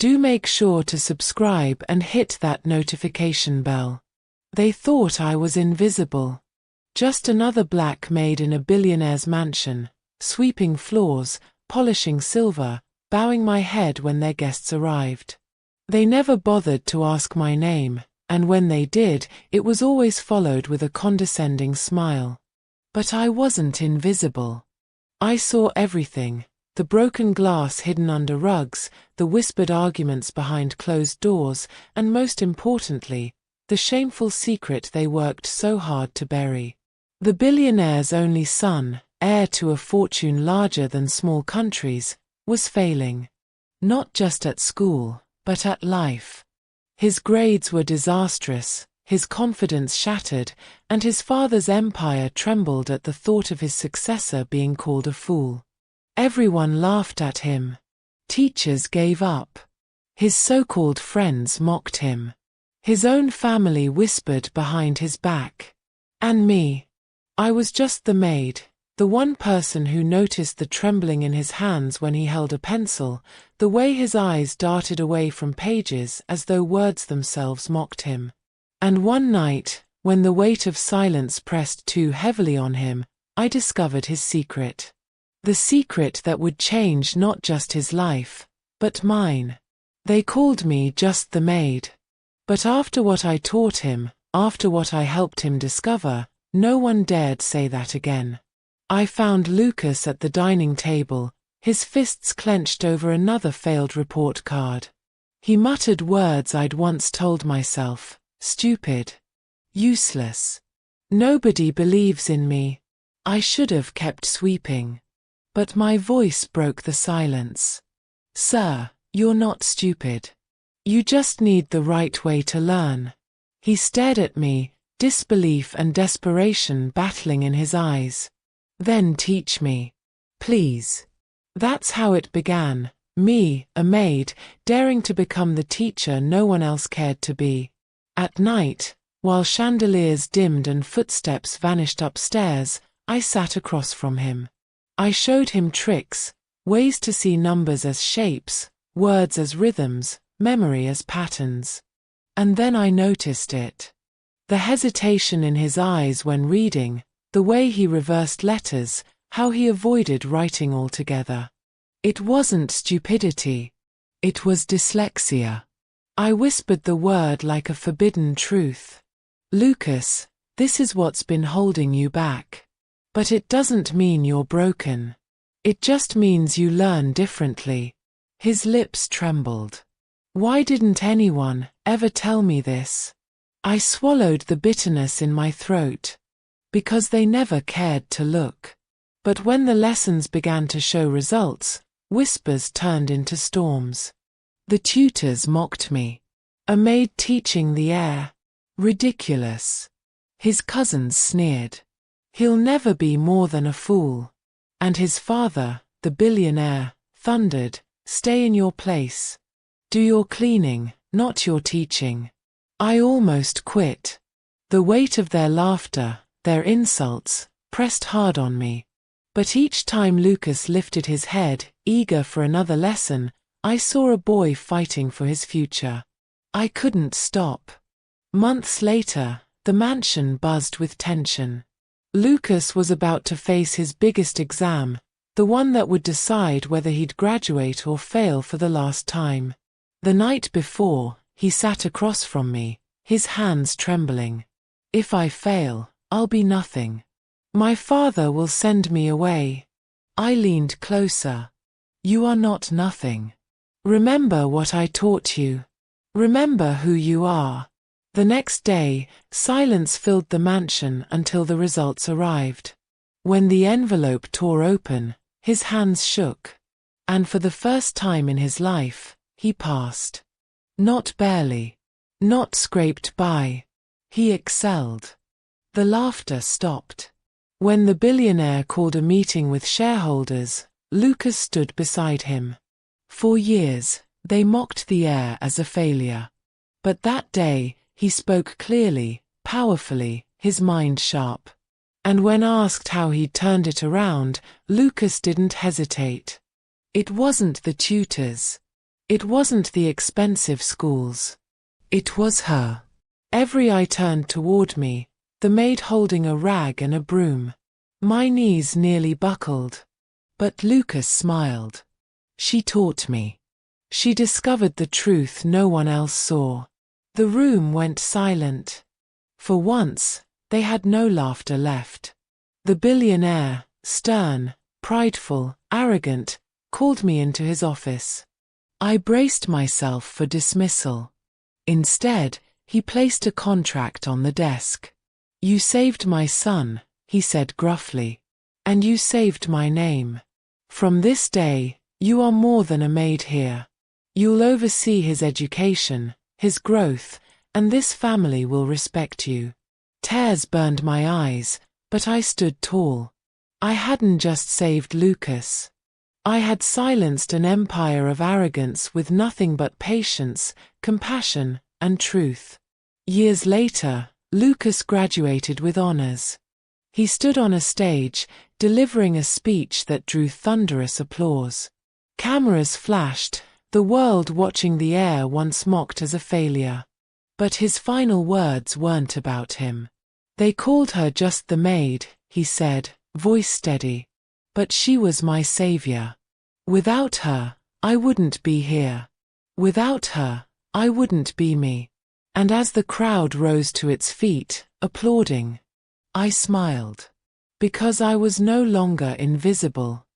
Do make sure to subscribe and hit that notification bell. They thought I was invisible. Just another black maid in a billionaire's mansion, sweeping floors, polishing silver, bowing my head when their guests arrived. They never bothered to ask my name, and when they did, it was always followed with a condescending smile. But I wasn't invisible. I saw everything. The broken glass hidden under rugs, the whispered arguments behind closed doors, and most importantly, the shameful secret they worked so hard to bury. The billionaire's only son, heir to a fortune larger than small countries, was failing. Not just at school, but at life. His grades were disastrous, his confidence shattered, and his father's empire trembled at the thought of his successor being called a fool. Everyone laughed at him. Teachers gave up. His so-called friends mocked him. His own family whispered behind his back. And me. I was just the maid, the one person who noticed the trembling in his hands when he held a pencil, the way his eyes darted away from pages as though words themselves mocked him. And one night, when the weight of silence pressed too heavily on him, I discovered his secret. The secret that would change not just his life, but mine. They called me just the maid. But after what I taught him, after what I helped him discover, no one dared say that again. I found Lucas at the dining table, his fists clenched over another failed report card. He muttered words I'd once told myself: stupid. Useless. Nobody believes in me. I should have kept sweeping. But my voice broke the silence. Sir, you're not stupid. You just need the right way to learn. He stared at me, disbelief and desperation battling in his eyes. Then teach me. Please. That's how it began, me, a maid, daring to become the teacher no one else cared to be. At night, while chandeliers dimmed and footsteps vanished upstairs, I sat across from him. I showed him tricks, ways to see numbers as shapes, words as rhythms, memory as patterns. And then I noticed it. The hesitation in his eyes when reading, the way he reversed letters, how he avoided writing altogether. It wasn't stupidity. It was dyslexia. I whispered the word like a forbidden truth. Lucas, this is what's been holding you back. But it doesn't mean you're broken. It just means you learn differently. His lips trembled. Why didn't anyone ever tell me this? I swallowed the bitterness in my throat. Because they never cared to look. But when the lessons began to show results, whispers turned into storms. The tutors mocked me. A maid teaching the heir. Ridiculous. His cousins sneered. He'll never be more than a fool. And his father, the billionaire, thundered, stay in your place. Do your cleaning, not your teaching. I almost quit. The weight of their laughter, their insults, pressed hard on me. But each time Lucas lifted his head, eager for another lesson, I saw a boy fighting for his future. I couldn't stop. Months later, the mansion buzzed with tension. Lucas was about to face his biggest exam, the one that would decide whether he'd graduate or fail for the last time. The night before, he sat across from me, his hands trembling. If I fail, I'll be nothing. My father will send me away. I leaned closer. You are not nothing. Remember what I taught you. Remember who you are. The next day, silence filled the mansion until the results arrived. When the envelope tore open, his hands shook. And for the first time in his life, he passed. Not barely. Not scraped by. He excelled. The laughter stopped. When the billionaire called a meeting with shareholders, Lucas stood beside him. For years, they mocked the heir as a failure. But that day, he spoke clearly, powerfully, his mind sharp. And when asked how he'd turned it around, Lucas didn't hesitate. It wasn't the tutors. It wasn't the expensive schools. It was her. Every eye turned toward me, the maid holding a rag and a broom. My knees nearly buckled. But Lucas smiled. She taught me. She discovered the truth no one else saw. The room went silent. For once, they had no laughter left. The billionaire, stern, prideful, arrogant, called me into his office. I braced myself for dismissal. Instead, he placed a contract on the desk. "You saved my son," he said gruffly. "And you saved my name. From this day, you are more than a maid here. You'll oversee his education, his growth, and this family will respect you." Tears burned my eyes, but I stood tall. I hadn't just saved Lucas. I had silenced an empire of arrogance with nothing but patience, compassion, and truth. Years later, Lucas graduated with honors. He stood on a stage, delivering a speech that drew thunderous applause. Cameras flashed, the world watching the heir once mocked as a failure. But his final words weren't about him. "They called her just the maid," he said, voice steady. "But she was my savior. Without her, I wouldn't be here. Without her, I wouldn't be me." And as the crowd rose to its feet, applauding, I smiled. Because I was no longer invisible.